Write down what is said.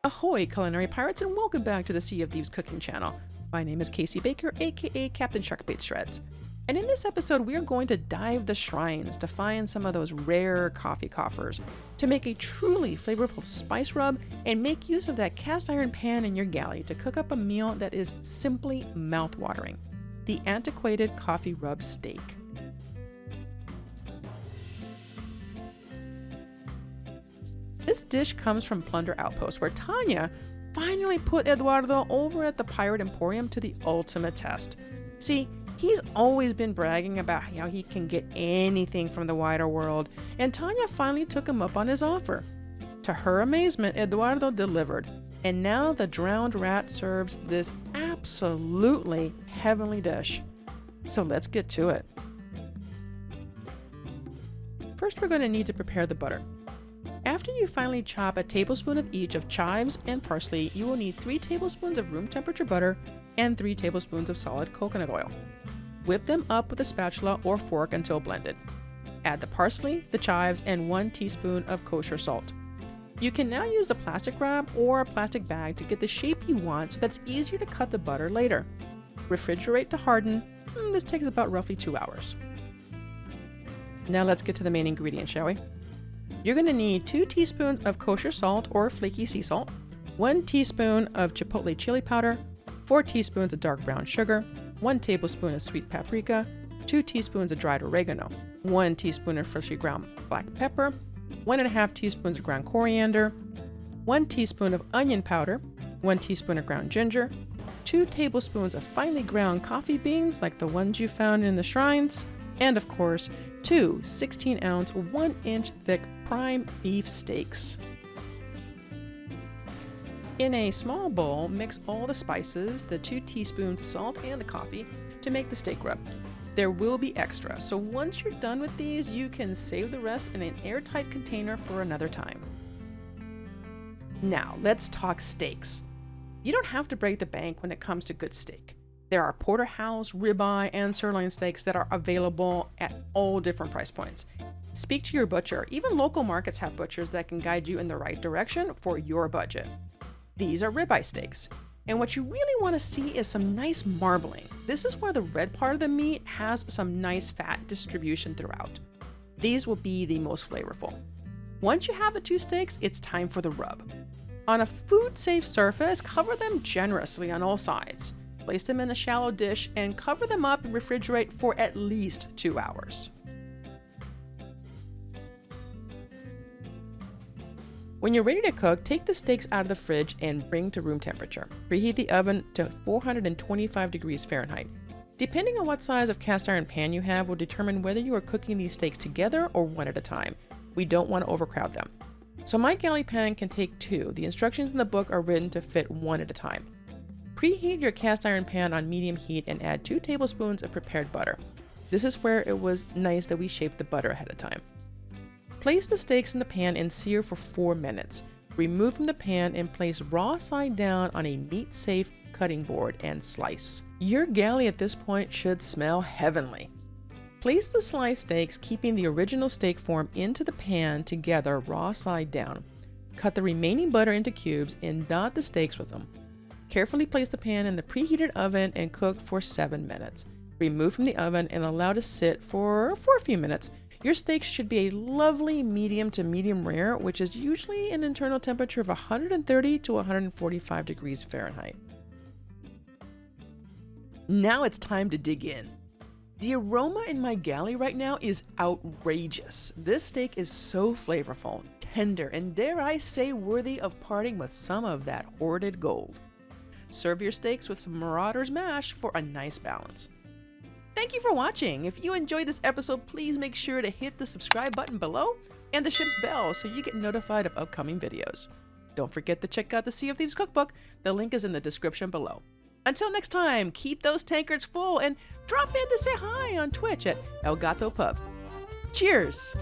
Ahoy, culinary pirates, and welcome back to the Sea of Thieves cooking channel. My name is Casey Baker, aka Captain Sharkbait Shreds. And in this episode, we are going to dive the shrines to find some of those rare coffee coffers to make a truly flavorful spice rub and make use of that cast iron pan in your galley to cook up a meal that is simply mouth-watering. The Antiquated Coffee Rub Steak. This dish comes from Plunder Outpost, where Tanya finally put Eduardo over at the Pirate Emporium to the ultimate test. See, he's always been bragging about how he can get anything from the wider world, and Tanya finally took him up on his offer. To her amazement, Eduardo delivered, and now the drowned rat serves this absolutely heavenly dish. So let's get to it. First, we're going to need to prepare the butter. After you finally chop a tablespoon of each of chives and parsley, you will need 3 tablespoons of room temperature butter and 3 tablespoons of solid coconut oil. Whip them up with a spatula or fork until blended. Add the parsley, the chives, and 1 teaspoon of kosher salt. You can now use a plastic wrap or a plastic bag to get the shape you want so that it's easier to cut the butter later. Refrigerate to harden. This takes about roughly 2 hours. Now let's get to the main ingredient, shall we? You're going to need 2 teaspoons of kosher salt or flaky sea salt, 1 teaspoon of chipotle chili powder, 4 teaspoons of dark brown sugar, 1 tablespoon of sweet paprika, 2 teaspoons of dried oregano, 1 teaspoon of freshly ground black pepper, 1.5 teaspoons of ground coriander, 1 teaspoon of onion powder, 1 teaspoon of ground ginger, 2 tablespoons of finely ground coffee beans like the ones you found in the shrines, and of course, 2 16-ounce, 1-inch thick prime beef steaks. In a small bowl, mix all the spices, the 2 teaspoons of salt, and the coffee to make the steak rub. There will be extra, so once you're done with these, you can save the rest in an airtight container for another time. Now, let's talk steaks. You don't have to break the bank when it comes to good steak. There are porterhouse, ribeye, and sirloin steaks that are available at all different price points. Speak to your butcher. Even local markets have butchers that can guide you in the right direction for your budget. These are ribeye steaks, and what you really want to see is some nice marbling. This is where the red part of the meat has some nice fat distribution throughout. These will be the most flavorful. Once you have the 2 steaks, it's time for the rub. On a food-safe surface, cover them generously on all sides. Place them in a shallow dish and cover them up and refrigerate for at least 2 hours. When you're ready to cook, take the steaks out of the fridge and bring to room temperature. Preheat the oven to 425 degrees Fahrenheit. Depending on what size of cast iron pan you have will determine whether you are cooking these steaks together or one at a time. We don't want to overcrowd them. So my galley pan can take 2. The instructions in the book are written to fit 1 at a time. Preheat your cast iron pan on medium heat and add 2 tablespoons of prepared butter. This is where it was nice that we shaped the butter ahead of time. Place the steaks in the pan and sear for 4 minutes. Remove from the pan and place raw side down on a meat-safe cutting board and slice. Your galley at this point should smell heavenly. Place the sliced steaks, keeping the original steak form, into the pan together raw side down. Cut the remaining butter into cubes and dot the steaks with them. Carefully place the pan in the preheated oven and cook for 7 minutes. Remove from the oven and allow to sit for a few minutes. Your steaks should be a lovely medium to medium rare, which is usually an internal temperature of 130 to 145 degrees Fahrenheit. Now it's time to dig in. The aroma in my galley right now is outrageous. This steak is so flavorful, tender, and dare I say worthy of parting with some of that hoarded gold. Serve your steaks with some Marauders mash for a nice balance. Thank you for watching. If you enjoyed this episode, please make sure to hit the subscribe button below and the ship's bell so you get notified of upcoming videos. Don't forget to check out the Sea of Thieves cookbook. The link is in the description below. Until next time, keep those tankards full and drop in to say hi on Twitch at Gato Pub. Cheers!